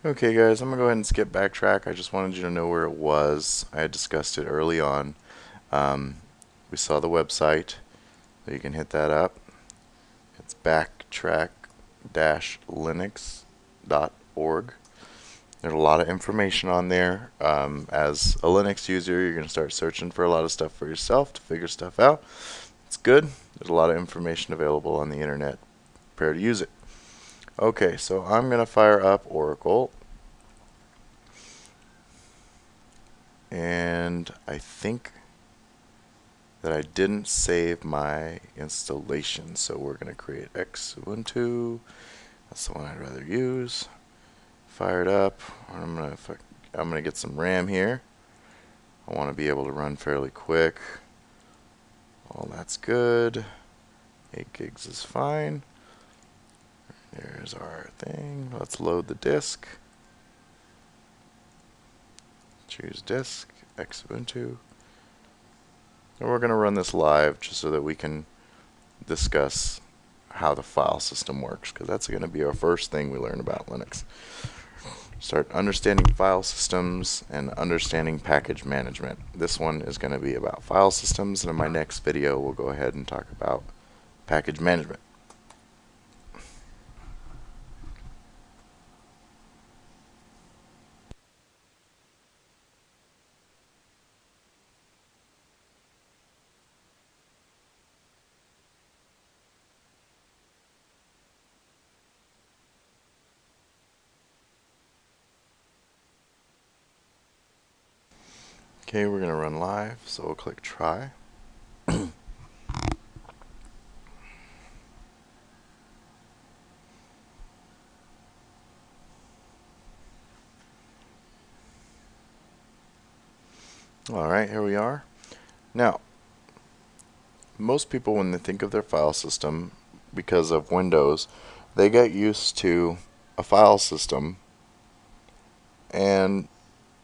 Okay guys, I'm going to go ahead and skip backtrack. I just wanted you to know where it was. I had discussed it early on. Um, we saw the website, so you can hit that up. It's backtrack-linux.org. There's a lot of information on there. As a Linux user, you're going to start searching for a lot of stuff for yourself to figure stuff out. It's good. There's a lot of information available on the internet. Prepare to use it. Okay, so I'm going to fire up Oracle. And I think that I didn't save my installation, so we're going to create Xubuntu. That's the one I'd rather use. Fire it up. I'm gonna get some RAM here. I want to be able to run fairly quick. All that's good. 8 gigs is fine. There's our thing. Let's load the disk. Choose disk, Xubuntu. And we're going to run this live just so that we can discuss how the file system works, because that's going to be our first thing we learn about Linux. Start understanding file systems and understanding package management. This one is going to be about file systems, and in my next video we'll go ahead and talk about package management. Okay, we're going to run live, so we'll click try. Alright, here we are. Now, most people, when they think of their file system, because of Windows, they get used to a file system and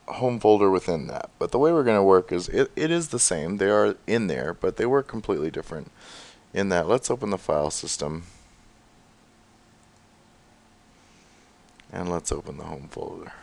a home folder within that. But the way we're going to work is it is the same. They are in there, but they work completely different. In that, let's open the file system and let's open the home folder.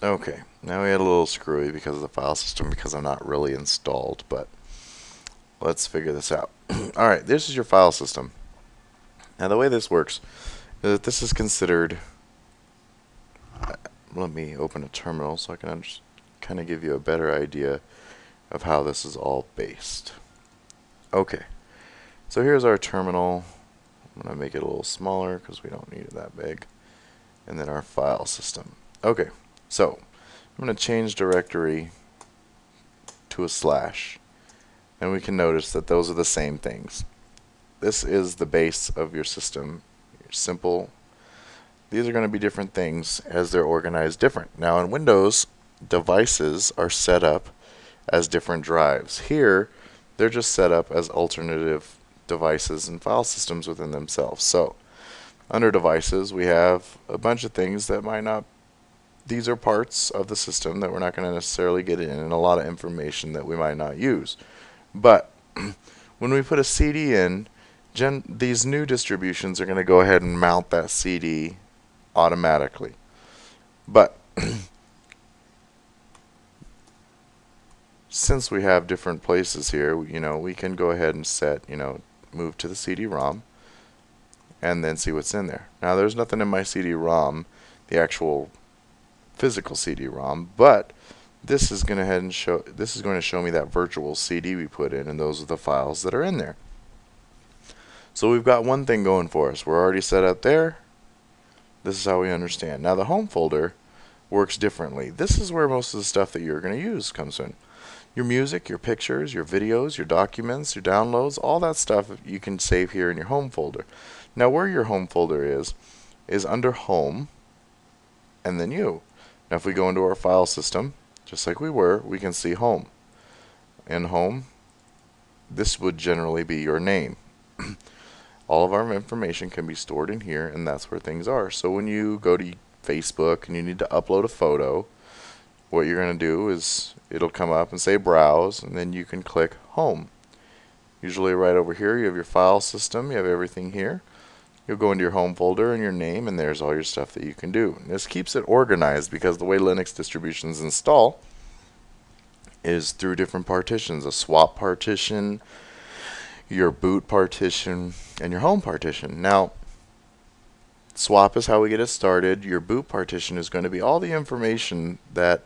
Okay, now we had a little screwy because of the file system, because I'm not really installed, but let's figure this out. Alright, this is your file system. Now the way this works is that this is considered, let me open a terminal so I can kind of give you a better idea of how this is all based. Okay, so here's our terminal. I'm going to make it a little smaller because we don't need it that big. And then our file system. Okay, so I'm going to change directory to a slash. And we can notice that those are the same things. This is the base of your system. Your simple. These are going to be different things as they're organized different. Now in Windows, devices are set up as different drives. Here, they're just set up as alternative devices and file systems within themselves. So, under devices, we have a bunch of things that might not, these are parts of the system that we're not going to necessarily get in, and a lot of information that we might not use. But when we put a CD in, these new distributions are going to go ahead and mount that CD automatically. But since we have different places here, we can go ahead and set, move to the CD-ROM and then see what's in there. Now there's nothing in my CD-ROM, the actual physical CD-ROM, but this is going to show me that virtual CD we put in, and those are the files that are in there. So we've got one thing going for us. We're already set up there. This is how we understand. Now the home folder works differently. This is where most of the stuff that you're going to use comes in. Your music, your pictures, your videos, your documents, your downloads, all that stuff you can save here in your home folder. Now where your home folder is under home and then you. Now if we go into our file system, just like we were, we can see home. In home, this would generally be your name. All of our information can be stored in here, and that's where things are. So when you go to Facebook and you need to upload a photo, what you're going to do is it'll come up and say browse, and then you can click home. Usually right over here you have your file system, you have everything here. You'll go into your home folder and your name, and there's all your stuff that you can do. And this keeps it organized because the way Linux distributions install is through different partitions: a swap partition, your boot partition, and your home partition. Now, swap is how we get it started. Your boot partition is going to be all the information that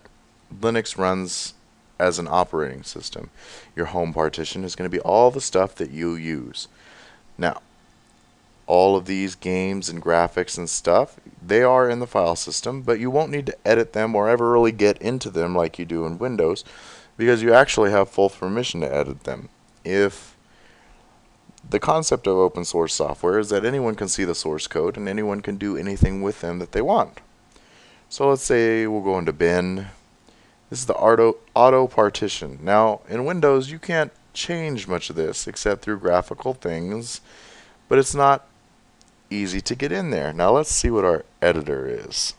Linux runs as an operating system. Your home partition is going to be all the stuff that you use. Now, all of these games and graphics and stuff, they are in the file system, but you won't need to edit them or ever really get into them like you do in Windows, because you actually have full permission to edit them. If the concept of open source software is that anyone can see the source code and anyone can do anything with them that they want. So let's say we'll go into bin. This is the auto partition. Now in Windows you can't change much of this except through graphical things, but it's not easy to get in there. Now let's see what our editor is.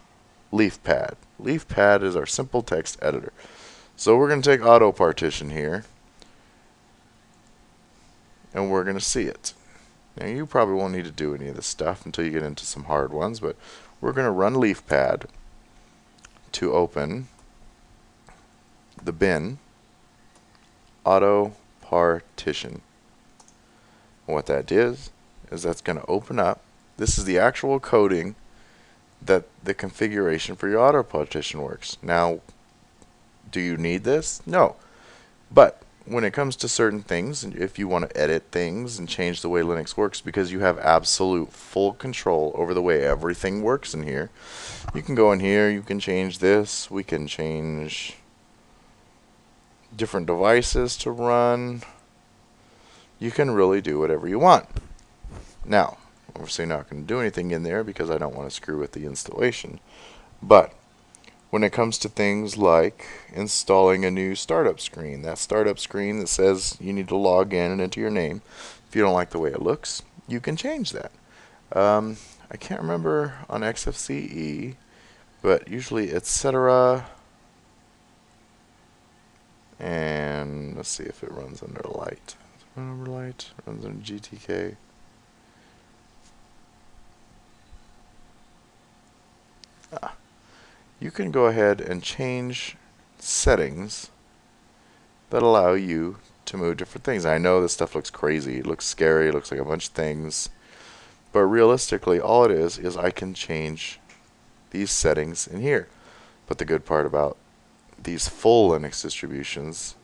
LeafPad. LeafPad is our simple text editor. So we're going to take auto partition here, and we're going to see it. Now you probably won't need to do any of this stuff until you get into some hard ones, but we're going to run LeafPad to open the bin auto partition. And what that is that's going to open up. This is the actual coding that the configuration for your auto partition works. Now, do you need this? No. But when it comes to certain things, if you want to edit things and change the way Linux works, because you have absolute full control over the way everything works in here, you can go in here, you can change this, we can change different devices to run. You can really do whatever you want. Now, obviously not going to do anything in there because I don't want to screw with the installation. But when it comes to things like installing a new startup screen, that startup screen that says you need to log in and enter your name, if you don't like the way it looks, you can change that. I can't remember on XFCE, but usually etc. And let's see if it runs under light. Does it run under light? It runs under GTK. You can go ahead and change settings that allow you to move different things. I know this stuff looks crazy, it looks scary, it looks like a bunch of things, but realistically all it is I can change these settings in here. But the good part about these full Linux distributions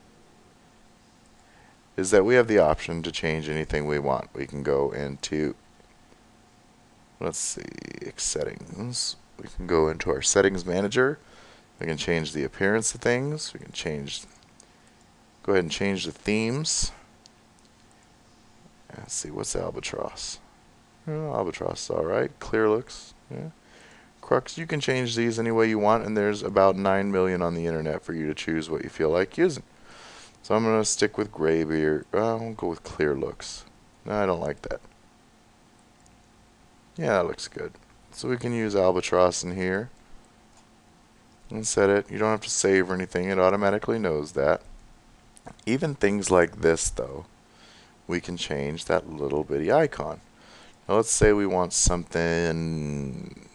is that we have the option to change anything we want. We can go into, let's see, settings. We can go into our settings manager. We can change the appearance of things. We can go ahead and change the themes. Let's see, what's Albatross? Oh, Albatross is alright. Clear looks. Yeah. Crux, you can change these any way you want, and there's about 9 million on the internet for you to choose what you feel like using. So I'm going to stick with Graybeard. I'll go with clear looks. No, I don't like that. Yeah, that looks good. So we can use Albatross in here and set it. You don't have to save or anything. It automatically knows that. Even things like this, though, we can change that little bitty icon. Now let's say we want something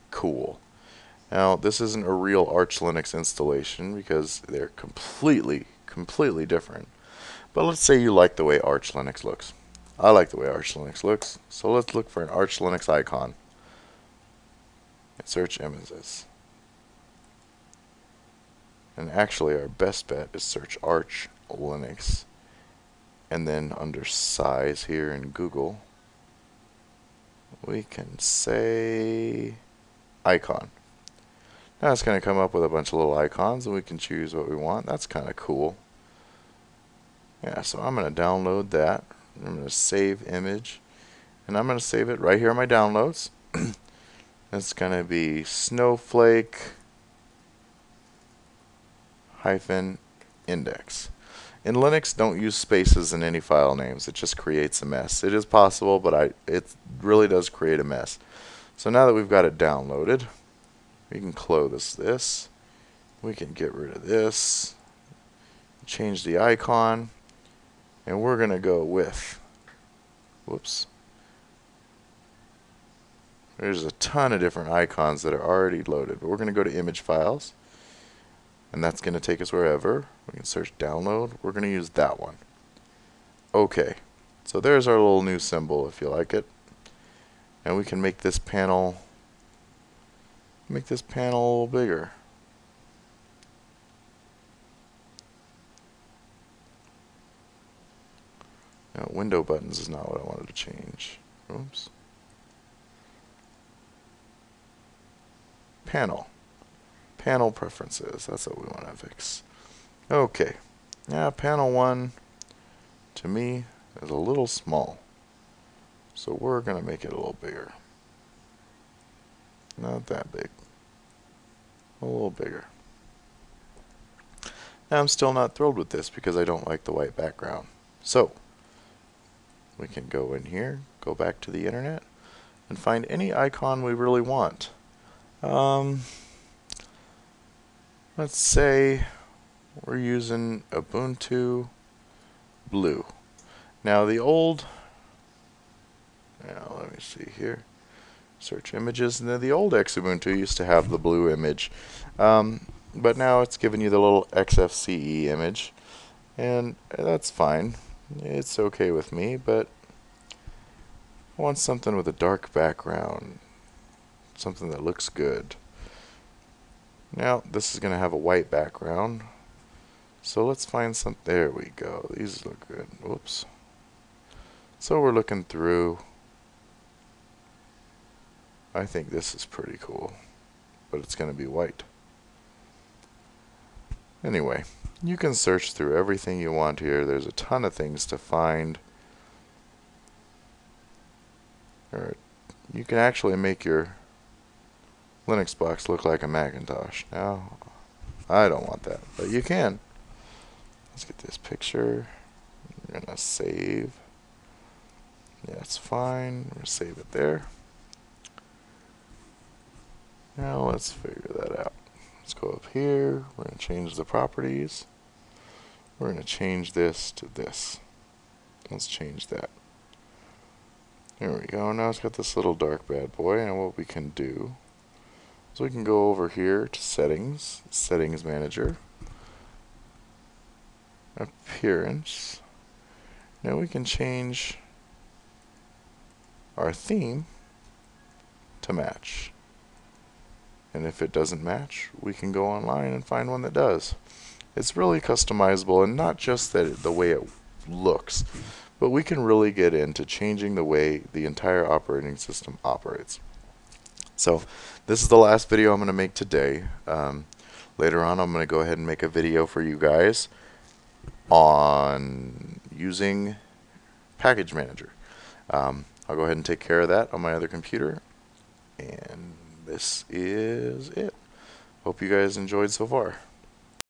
cool. Now this isn't a real Arch Linux installation because they're completely different. But let's say you like the way Arch Linux looks. I like the way Arch Linux looks, so let's look for an Arch Linux icon. Search images. And actually our best bet is search Arch Linux. And then under size here in Google, we can say icon. Now it's going to come up with a bunch of little icons and we can choose what we want. That's kind of cool. Yeah, so I'm going to download that. I'm going to save image. And I'm going to save it right here in my downloads. It's going to be Snowflake -index. In Linux, don't use spaces in any file names. It just creates a mess. It is possible, but it really does create a mess. So now that we've got it downloaded, we can close this. We can get rid of this. Change the icon. And we're going to go with, whoops. There's a ton of different icons that are already loaded. But we're going to go to image files. And that's going to take us wherever. We can search download. We're going to use that one. Okay. So there's our little new symbol if you like it. And we can make this panel a little bigger. Now, window buttons is not what I wanted to change. Oops. Panel preferences. That's what we want to fix. Okay. Now, panel 1 to me is a little small. So we're going to make it a little bigger. Not that big. A little bigger. Now, I'm still not thrilled with this because I don't like the white background. So, we can go in here, go back to the internet, and find any icon we really want. Let's say we're using Ubuntu Blue. Now let me see here. Search images. Now the old Xubuntu used to have the blue image, but now it's giving you the little XFCE image, and that's fine. It's okay with me, but I want something with a dark background, something that looks good. Now this is going to have a white background, so let's find some. There we go. These look good. Whoops. So we're looking through. I think this is pretty cool, but it's going to be white. Anyway, you can search through everything you want here. There's a ton of things to find. Or you can actually make your Linux box look like a Macintosh. Now, I don't want that, but you can. Let's get this picture. We're going to save. Yeah, it's fine. We're going to save it there. Now let's figure that out. Let's go up here. We're going to change the properties. We're going to change this to this. Let's change that. There we go. Now it's got this little dark bad boy, and what we can do is we can go over here to settings, settings manager, appearance. Now we can change our theme to match. And if it doesn't match, we can go online and find one that does. It's really customizable, and not just the way it looks, but we can really get into changing the way the entire operating system operates. So this is the last video I'm going to make today. Later on, I'm going to go ahead and make a video for you guys on using Package Manager. I'll go ahead and take care of that on my other computer. And this is it. Hope you guys enjoyed so far.